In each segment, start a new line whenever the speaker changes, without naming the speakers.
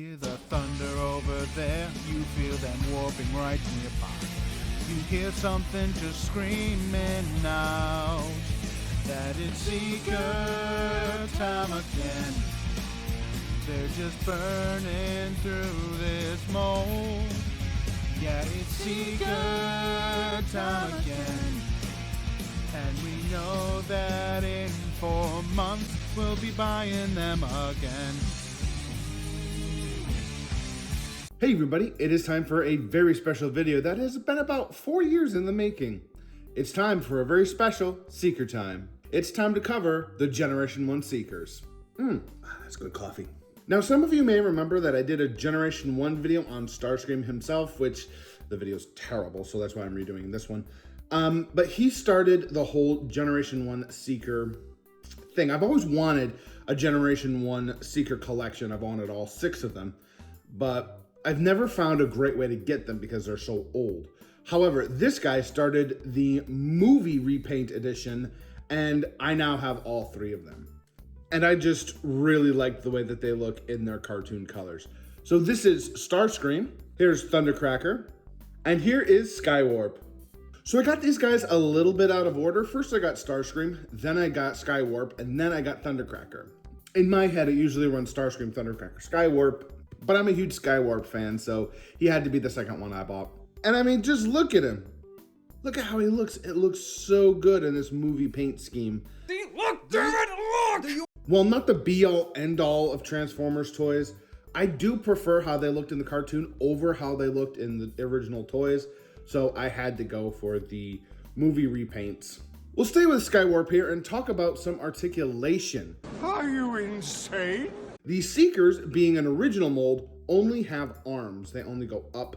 Hear the thunder over there, you feel them warping right nearby. You hear something just screaming out, that it's Seeker time again. They're just burning through this mold. Yeah, it's Seeker time again. And we know that in 4 months we'll be buying them again.
Hey everybody, it is time for a very special video that has been about 4 years in the making. It's time for a very special Seeker time. It's time to cover the Generation 1 Seekers. That's good coffee. Now some of you may remember that I did a Generation 1 video on Starscream himself, which the video's terrible, so that's why I'm redoing this one. But he started the whole Generation 1 Seeker thing. I've always wanted a Generation 1 Seeker collection. I've wanted all 6 of them, but I've never found a great way to get them because they're so old. However, this guy started the Movie Repaint edition, and I now have all 3 of them. And I just really like the way that they look in their cartoon colors. So this is Starscream, here's Thundercracker, and here is Skywarp. So I got these guys a little bit out of order. First I got Starscream, then I got Skywarp, and then I got Thundercracker. In my head, it usually runs Starscream, Thundercracker, Skywarp, but I'm a huge Skywarp fan, so he had to be the second one I bought. And I mean, just look at him. Look at how he looks. It looks so good in this movie paint scheme.
See, look, damn it, look!
While not the be-all, end-all of Transformers toys, I do prefer how they looked in the cartoon over how they looked in the original toys, so I had to go for the movie repaints. We'll stay with Skywarp here and talk about some articulation.
Are you insane?
The Seekers, being an original mold, only have arms. They only go up.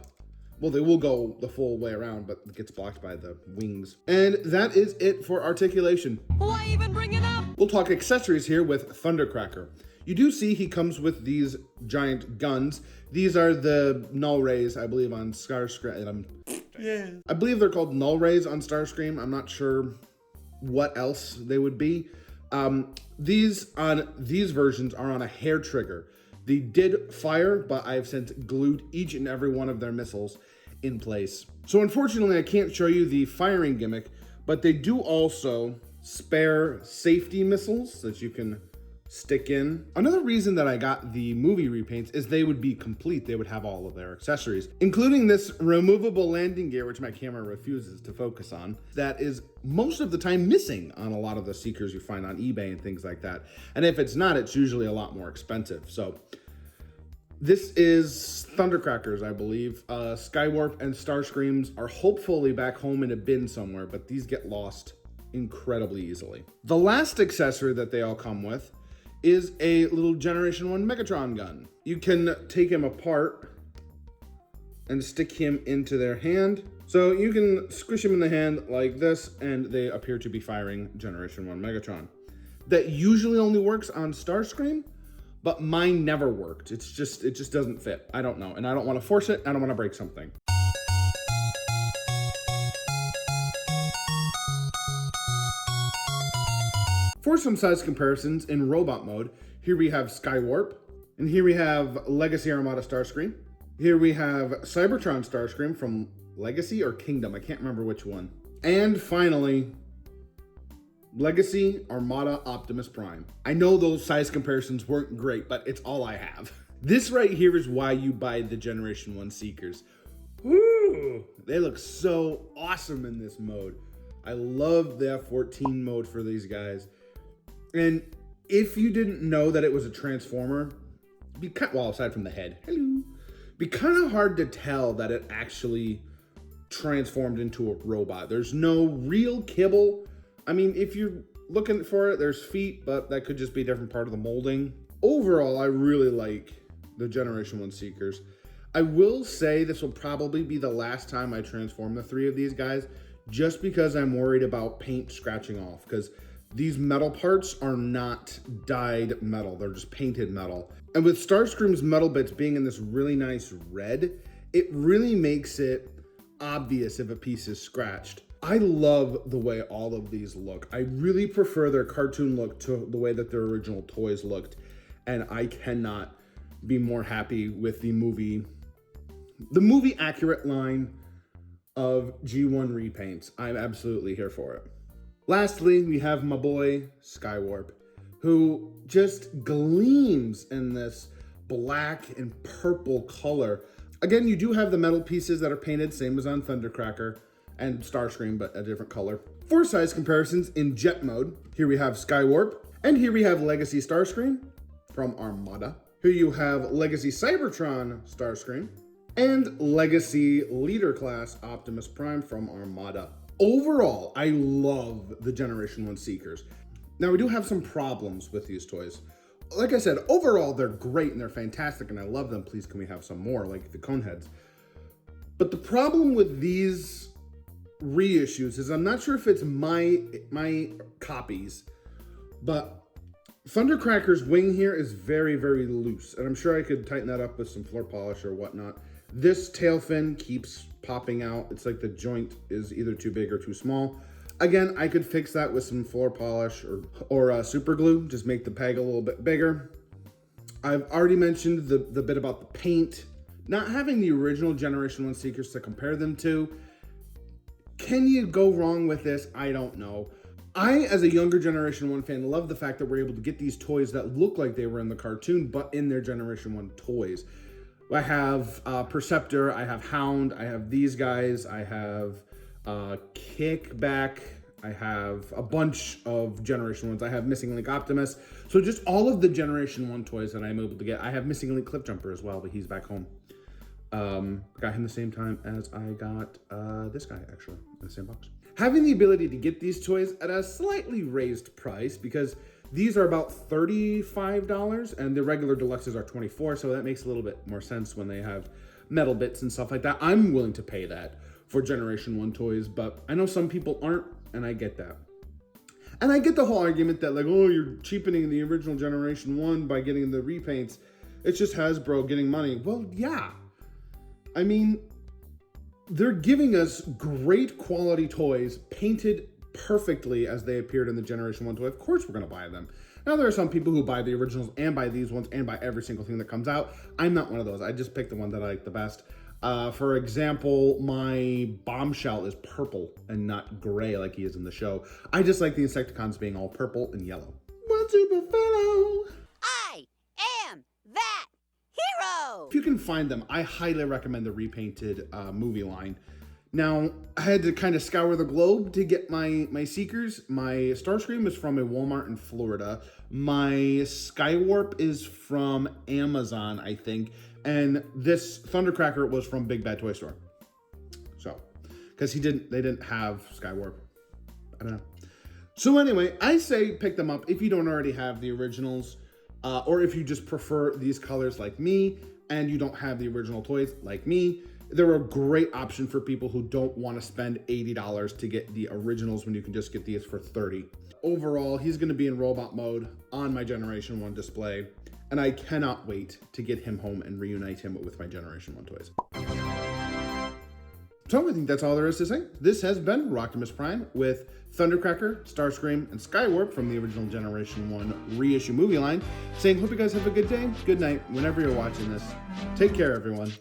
Well, they will go the full way around, but it gets blocked by the wings. And that is it for articulation.
Why even bring it up?
We'll talk accessories here with Thundercracker. You do see he comes with these giant guns. These are the null rays, I believe, on Starscream.
Yeah.
I believe they're called null rays on Starscream. I'm not sure what else they would be. These versions are on a hair trigger. They did fire, but I've since glued each and every one of their missiles in place. So unfortunately, I can't show you the firing gimmick, but they do also spare safety missiles that you can stick in. Another reason that I got the movie repaints is they would be complete. They would have all of their accessories, including this removable landing gear, which my camera refuses to focus on, that is most of the time missing on a lot of the Seekers you find on eBay and things like that. And if it's not, it's usually a lot more expensive. So this is Thundercrackers, I believe. Skywarp and Starscreams are hopefully back home in a bin somewhere, but these get lost incredibly easily. The last accessory that they all come with is a little Generation 1 Megatron gun. You can take him apart and stick him into their hand. So you can squish him in the hand like this, and they appear to be firing Generation 1 Megatron. That usually only works on Starscream, but mine never worked. It just doesn't fit. I don't know, and I don't want to force it. I don't want to break something. For some size comparisons in robot mode, here we have Skywarp, and here we have Legacy Armada Starscream. Here we have Cybertron Starscream from Legacy or Kingdom, I can't remember which one. And finally, Legacy Armada Optimus Prime. I know those size comparisons weren't great, but it's all I have. This right here is why you buy the Generation 1 Seekers. Woo! They look so awesome in this mode. I love the F-14 mode for these guys. And if you didn't know that it was a Transformer, well, aside from the head, be kind of hard to tell that it actually transformed into a robot. There's no real kibble. I mean, if you're looking for it, there's feet, but that could just be a different part of the molding. Overall, I really like the Generation 1 Seekers. I will say this will probably be the last time I transform the 3 of these guys, just because I'm worried about paint scratching off, because these metal parts are not dyed metal. They're just painted metal. And with Starscream's metal bits being in this really nice red, it really makes it obvious if a piece is scratched. I love the way all of these look. I really prefer their cartoon look to the way that their original toys looked. And I cannot be more happy with the movie accurate line of G1 repaints. I'm absolutely here for it. Lastly, we have my boy Skywarp, who just gleams in this black and purple color. Again, you do have the metal pieces that are painted, same as on Thundercracker and Starscream, but a different color. For size comparisons in jet mode, here we have Skywarp, and here we have Legacy Starscream from Armada. Here you have Legacy Cybertron Starscream, and Legacy Leader Class Optimus Prime from Armada. Overall, I love the Generation 1 Seekers. Now, we do have some problems with these toys. Like I said, overall, they're great and they're fantastic and I love them. Please, can we have some more, like the Coneheads? But the problem with these reissues is I'm not sure if it's my copies, but Thundercracker's wing here is very, very loose. And I'm sure I could tighten that up with some floor polish or whatnot. This tail fin keeps popping out. It's like the joint is either too big or too small. Again, I could fix that with some floor polish or super glue, just make the peg a little bit bigger. I've already mentioned the bit about the paint. Not having the original Generation 1 Seekers to compare them to. Can you go wrong with this? I don't know. I, as a younger Generation 1 fan, love the fact that we're able to get these toys that look like they were in the cartoon, but in their Generation 1 toys. I have Perceptor, I have Hound, I have these guys, I have Kickback, I have a bunch of Generation 1s. I have Missing Link Optimus. So just all of the Generation 1 toys that I'm able to get. I have Missing Link Cliffjumper as well, but he's back home. Got him the same time as I got this guy, actually, in the same box. Having the ability to get these toys at a slightly raised price, because these are about $35 and the regular deluxes are $24, so that makes a little bit more sense when they have metal bits and stuff like that. I'm willing to pay that for Generation 1 toys, but I know some people aren't, and I get that. And I get the whole argument that, like, oh, you're cheapening the original Generation 1 by getting the repaints. It's just Hasbro getting money. Well, yeah. I mean, they're giving us great quality toys painted perfectly as they appeared in the Generation 1 toy. Of course we're going to buy them. Now, there are some people who buy the originals and buy these ones and buy every single thing that comes out. I'm not one of those. I just pick the one that I like the best. For example, my Bombshell is purple and not gray like he is in the show. I just like the Insecticons being all purple and yellow. One super fellow.
I am that hero.
If you can find them, I highly recommend the repainted movie line. Now, I had to kind of scour the globe to get my Seekers. My Starscream is from a Walmart in Florida. My Skywarp is from Amazon, I think. And this Thundercracker was from Big Bad Toy Store. So, because they didn't have Skywarp. I don't know. So anyway, I say pick them up if you don't already have the originals. Or if you just prefer these colors like me and you don't have the original toys like me. They're a great option for people who don't want to spend $80 to get the originals when you can just get these for $30. Overall, he's going to be in robot mode on my Generation 1 display, and I cannot wait to get him home and reunite him with my Generation 1 toys. So I think that's all there is to say. This has been Rocktimus Prime with Thundercracker, Starscream, and Skywarp from the original Generation 1 reissue movie line, saying hope you guys have a good day, good night, whenever you're watching this. Take care, everyone.